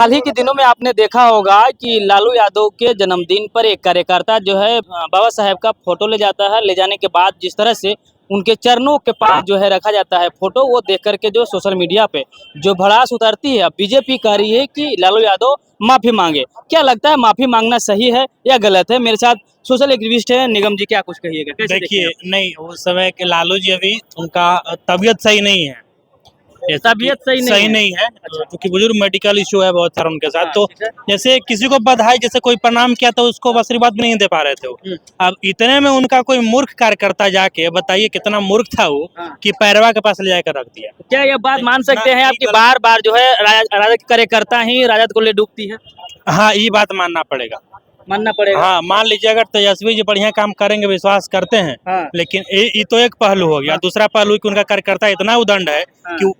हाल ही के दिनों में आपने देखा होगा कि लालू यादव के जन्मदिन पर एक कार्यकर्ता जो है बाबा साहेब का फोटो ले जाता है। ले जाने के बाद जिस तरह से उनके चरणों के पास जो है रखा जाता है फोटो, वो देख करके जो सोशल मीडिया पे जो भड़ास उतरती है। अब बीजेपी कह रही है कि लालू यादव माफी मांगे। क्या लगता है, माफी मांगना सही है या गलत है? मेरे साथ सोशल एक्टिविस्ट है निगम जी, क्या कुछ कहिएगा? कैसे देखिए, नहीं उस समय के लालू जी अभी उनका तबीयत सही नहीं है। तबीयत सही नहीं है अच्छा। क्योंकि बुजुर्ग मेडिकल इशू है बहुत सारा उनके साथ। हाँ, तो ठीक है। जैसे किसी को बधाई, जैसे कोई प्रणाम किया तो उसको आशीर्वाद भी नहीं दे पा रहे थे वो। अब इतने में उनका कोई मूर्ख कार्यकर्ता जाके, बताइए कितना मूर्ख था वो, हाँ। कि पैरवा के पास ले जाकर रख दिया। क्या यह बात मान इतना सकते हैं आप कि गलत- बार बार जो है राजद के कार्यकर्ता ही राजद को ले डूबती है? हाँ, ये बात मानना पड़ेगा। मानना पड़ेगा। हाँ, मान लीजिए अगर तेजस्वी जी बढ़िया काम करेंगे, विश्वास करते हैं, हाँ। लेकिन ये तो एक पहलू हो गया। हाँ। दूसरा पहलू कि उनका कार्यकर्ता इतना उदंड है हाँ। कि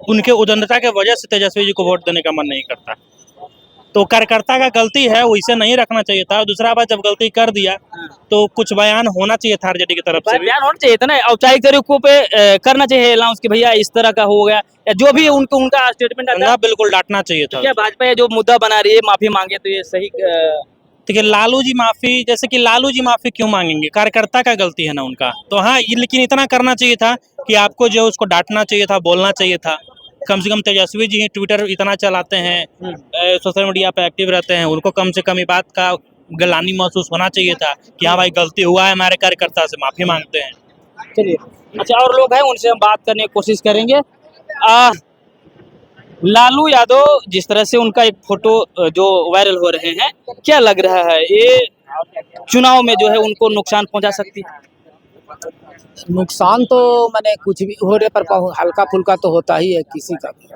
उनके उदंडता के वजह से तेजस्वी जी को वोट देने का मन नहीं करता। तो कार्यकर्ता का गलती है, वो इसे नहीं रखना चाहिए था। दूसरा बात, जब गलती कर दिया तो कुछ बयान होना चाहिए था आरजेडी की तरफ से भी। बयान होना चाहिए था ना, औपचारिक तरीकों पे करना चाहिए अनाउंस कि भैया इस तरह का हो गया, या जो भी उनका स्टेटमेंट आता ना, है। बिल्कुल डांटना चाहिए था। क्या भाजपा ये जो मुद्दा बना रही है माफी मांगे, तो ये सही? देखिए, लालू जी माफी, जैसे कि लालू जी माफी क्यों मांगेंगे? कार्यकर्ता का गलती है ना उनका। तो हाँ, ये लेकिन इतना करना चाहिए था कि आपको जो है उसको डांटना चाहिए था, बोलना चाहिए था। कम से कम तेजस्वी जी ट्विटर इतना चलाते हैं, सोशल मीडिया पे एक्टिव रहते हैं, उनको कम से कम ये बात का गलानी महसूस होना चाहिए था कि हाँ भाई, गलती हुआ है, हमारे कार्यकर्ता से माफी मांगते हैं। चलिए, अच्छा, और लोग हैं उनसे हम बात करने की कोशिश करेंगे। लालू यादव, जिस तरह से उनका एक फोटो जो वायरल हो रहे हैं, क्या लग रहा है ये चुनाव में जो है उनको नुकसान पहुंचा सकती है? नुकसान तो मैंने कुछ भी हो रहे पर हल्का फुल्का तो होता ही है किसी का भी।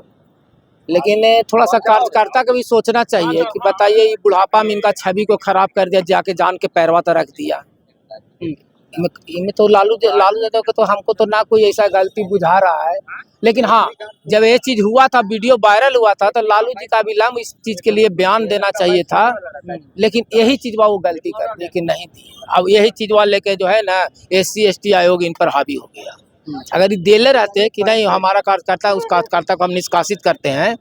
लेकिन थोड़ा सा कार्यकर्ता को भी सोचना चाहिए कि बताइए, ये बुढ़ापा में इनका छवि को खराब कर दिया, जाके जान के पैरवा तो रख दिया। इनमें तो लालू यादव को तो हमको तो ना कोई ऐसा गलती बुझा रहा है। लेकिन हाँ, जब ये चीज हुआ था, वीडियो वायरल हुआ था, तो लालू जी का विलम्ब इस चीज के लिए बयान देना चाहिए था। लेकिन यही चीज वो गलती कर, लेकिन नहीं दी। अब यही चीज लेके जो है ना, SC ST आयोग इन पर हावी हो गया। अगर ये देले रहते कि नहीं हमारा कार्यकर्ता, उस कार्यकर्ता को हम निष्कासित करते हैं।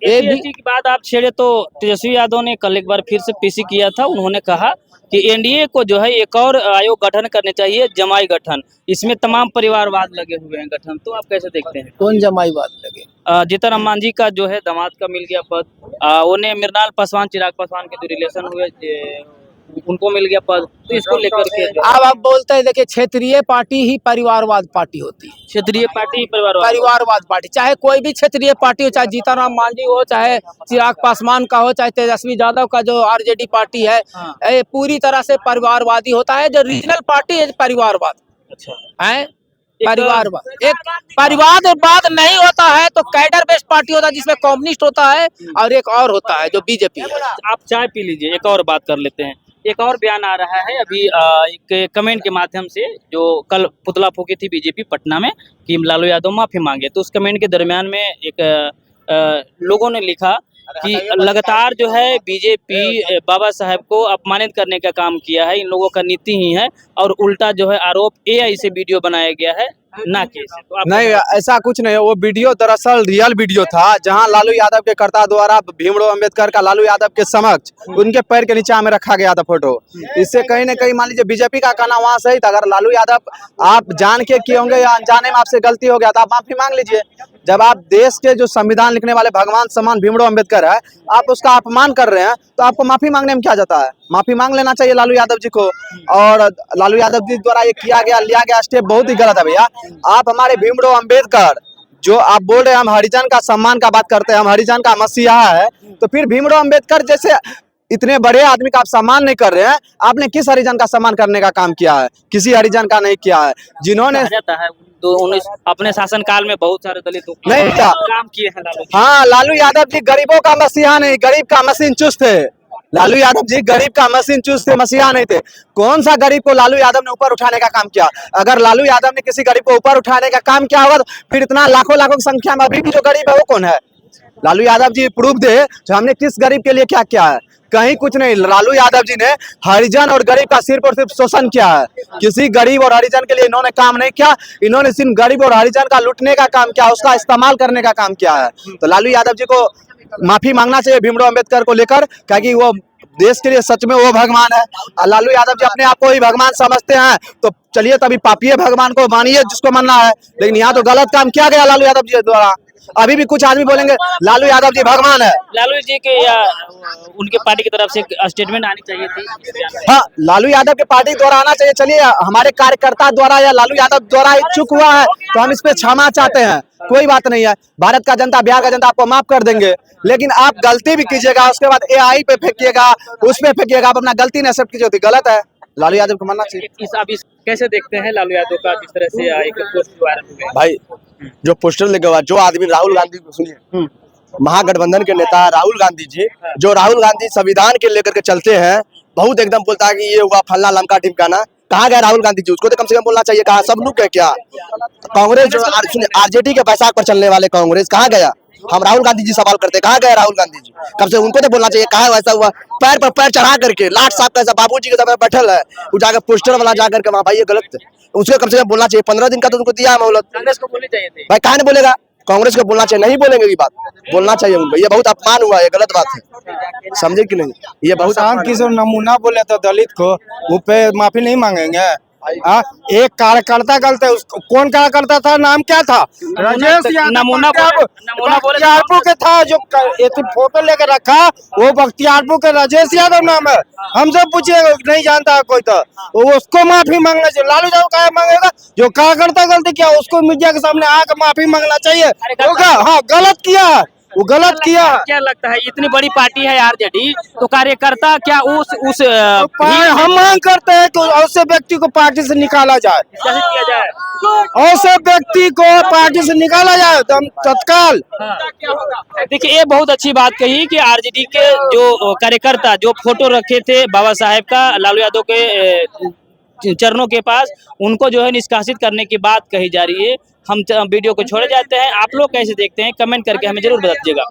ये भी की बात आप छेड़े तो तेजस्वी यादव ने कल एक बार फिर से पीसी किया था। उन्होंने कहा कि एनडीए को जो है एक और आयोग गठन करने चाहिए, जमाई गठन। इसमें तमाम परिवारवाद लगे हुए हैं गठन, तो आप कैसे देखते हैं? कौन जमाई बात लगे? जीतन राम मांझी का जो है दामाद का मिल गया पद, उन्हें मृणाल पासवान, चिराग पासवान के जो रिलेशन हुए उनको मिल गया पद। तो इसको लेकर के अब आप बोलते हैं, देखिए, क्षेत्रीय पार्टी ही परिवारवाद पार्टी होती है। क्षेत्रीय पार्टी परिवारवाद पार्टी, चाहे कोई भी क्षेत्रीय पार्टी हो, चाहे जीतन राम मांझी हो, चाहे चिराग पासवान का हो, चाहे तेजस्वी यादव का जो आरजेडी पार्टी है, ये पूरी तरह से परिवारवादी होता है। जो रीजनल पार्टी है परिवारवाद। अच्छा है परिवारवाद। एक परिवारवाद नहीं होता है तो कैडर बेस्ड पार्टी होता है, जिसमें कम्युनिस्ट होता है और एक और होता है जो बीजेपी है। आप चाय पी लीजिए, एक और बात कर लेते हैं। एक और बयान आ रहा है अभी एक कमेंट के माध्यम से, जो कल पुतला फूकी थी बीजेपी पटना में कि लालू यादव माफी मांगे। तो उस कमेंट के दरमियान में एक लोगों ने लिखा कि लगातार जो है बीजेपी बाबा साहेब को अपमानित करने का काम किया है, इन लोगों का नीति ही है, और उल्टा जो है आरोप AI से वीडियो बनाया गया है, ना कि इसे। तो नहीं, ऐसा कुछ नहीं है। वो वीडियो दरअसल रियल वीडियो था, जहां लालू यादव के कर्ता द्वारा भीमराव अंबेडकर का लालू यादव के समक्ष उनके पैर के नीचे में रखा गया था फोटो। इससे कहीं न कहीं मान लीजिए बीजेपी का कहना वहां सही था। अगर लालू यादव आप जान के किए होंगे या अनजाने में आपसे गलती हो गया तो आप माफी मांग लीजिए। जब आप देश के जो संविधान लिखने वाले भगवान समान भीमराव अंबेडकर है, आप उसका अपमान कर रहे हैं, तो आपको माफी मांगने में क्या जाता है? माफी मांग लेना चाहिए लालू यादव जी को। और लालू यादव जी द्वारा ये लिया गया स्टेप बहुत ही गलत है भैया। आप हमारे भीमराव अंबेडकर, जो आप बोल रहे हैं हम हरिजन का सम्मान का बात करते हैं, हम हरिजन का मसीहा है, तो फिर भीमराव अंबेडकर जैसे इतने बड़े आदमी का आप सम्मान नहीं कर रहे हैं। आपने किस हरिजन का सम्मान करने का काम किया है? किसी हरिजन का नहीं किया है। जिन्होंने अपने शासन काल में बहुत सारे दलितों नहीं क्या काम किए हैं लालू। हाँ, लालू यादव जी गरीबों का मसीहा नहीं, गरीब का मशीन चुस्त थे। लालू यादव जी गरीब का मशीन चूस थे, मसीहा नहीं थे। कौन सा गरीब को लालू यादव ने ऊपर उठाने का काम किया? अगर लालू यादव ने किसी गरीब को ऊपर उठाने का काम किया होगा तो फिर इतना लाखों लाखों की संख्या में अभी भी जो गरीब है वो कौन है? लालू यादव जी प्रूफ दे जो हमने किस गरीब के लिए क्या किया है। कहीं कुछ नहीं। लालू यादव जी ने हरिजन और गरीब का सिर्फ और सिर्फ शोषण किया है। किसी गरीब और हरिजन के लिए इन्होंने काम नहीं किया। इन्होंने सिर्फ गरीब और हरिजन का लूटने का काम किया, उसका इस्तेमाल करने का काम किया है। तो लालू यादव जी को माफी मांगना चाहिए भीमराव अंबेडकर को लेकर, क्योंकि वो देश के लिए सच में वो भगवान है। और लालू यादव जी अपने आप को ही भगवान समझते हैं, तो चलिए तभी पापिये भगवान को मानिए जिसको मानना है, लेकिन यहाँ तो गलत काम किया गया लालू यादव जी द्वारा। अभी भी कुछ आदमी बोलेंगे लालू यादव जी भगवान है। लालू जी के या उनके पार्टी की तरफ से स्टेटमेंट आनी चाहिए थी। हाँ, लालू यादव के पार्टी द्वारा आना चाहिए। चलिए हमारे कार्यकर्ता द्वारा या लालू यादव द्वारा चूक हुआ है तो हम इस पे क्षमा चाहते हैं, कोई बात नहीं है। भारत का जनता, बिहार का जनता आपको माफ कर देंगे, लेकिन आप गलती भी कीजिएगा उसके बाद AI पे फेंकिएगा, उस पे फेंकिएगा, आप अपना गलती नहीं एक्सेप्ट कीजिए, गलत है। लालू यादव को मानना चाहिए। इस कैसे देखते हैं लालू यादव का जिस तरह से एक पोस्ट वायरल हुआ? भाई जो पोस्टर लेके हुआ, जो आदमी राहुल गांधी को सुनिए, महागठबंधन के नेता राहुल गांधी जी, जो राहुल गांधी संविधान के लेकर के चलते हैं, बहुत एकदम बोलता है कि ये हुआ फलना लमका ढिमकाना। कहाँ गए राहुल गांधी जी? उसको तो कम से कम बोलना चाहिए। कहा सब लोग क्या कांग्रेस जो RJD के पैसा पर चलने वाले कांग्रेस कहाँ गया? हम राहुल गांधी जी सवाल करते, कहाँ गए राहुल गांधी जी? कम से उनको तो बोलना चाहिए। कहा वैसा हुआ पैर पर पैर चढ़ा करके लाट साहब कैसा बाबूजी के समय बैठल है, वो जाकर पोस्टर वाला जाकर के वहाँ, भाई ये गलत है, उसको कम से कम बोलना चाहिए। 15 दिन का तो उनको दिया है मोहलत। कांग्रेस को बोलनी चाहिए थी। भाई कहाँ नहीं बोलेगा? कांग्रेस को बोलना चाहिए, नहीं बोलेंगे ये बात, बोलना चाहिए उनको। ये बहुत अपमान हुआ, ये गलत बात है, समझे कि नहीं? ये बहुत शांत किशोर नमूना बोले तो दलित को वो पे माफी नहीं मांगेंगे। एक कार्यकर्ता गलत है, उसको कौन कार्यकर्ता था, नाम क्या था? राजेश यादव। नमूना बख्तियारपुर के था जो फोटो लेकर रखा, वो बख्तियारपुर के राजेश यादव नाम है। हमसे पूछिए, नहीं जानता है कोई तो उसको माफी मांगना चाहिए। लालू यादव क्या मांगेगा? जो कार्यकर्ता गलती किया उसको मीडिया के सामने आकर माफी मांगना चाहिए। हाँ, गलत किया, वो गलत किया। क्या लगता है इतनी बड़ी पार्टी है RJD, तो कार्यकर्ता क्या उस हम मांग करते हैं कि ऐसे व्यक्ति को पार्टी से निकाला जाए। कैसे किया जाए? ऐसे व्यक्ति को पार्टी से निकाला जाए तो हम तत्काल। देखिए ये बहुत अच्छी बात कही कि RJD के जो कार्यकर्ता जो फोटो रखे थे बाबा साहेब का लालू यादव के चरणों के पास, उनको जो है निष्कासित करने की बात कही जा रही है। हम वीडियो को छोड़े जाते हैं। आप लोग कैसे देखते हैं कमेंट करके हमें जरूर बता दीजिएगा।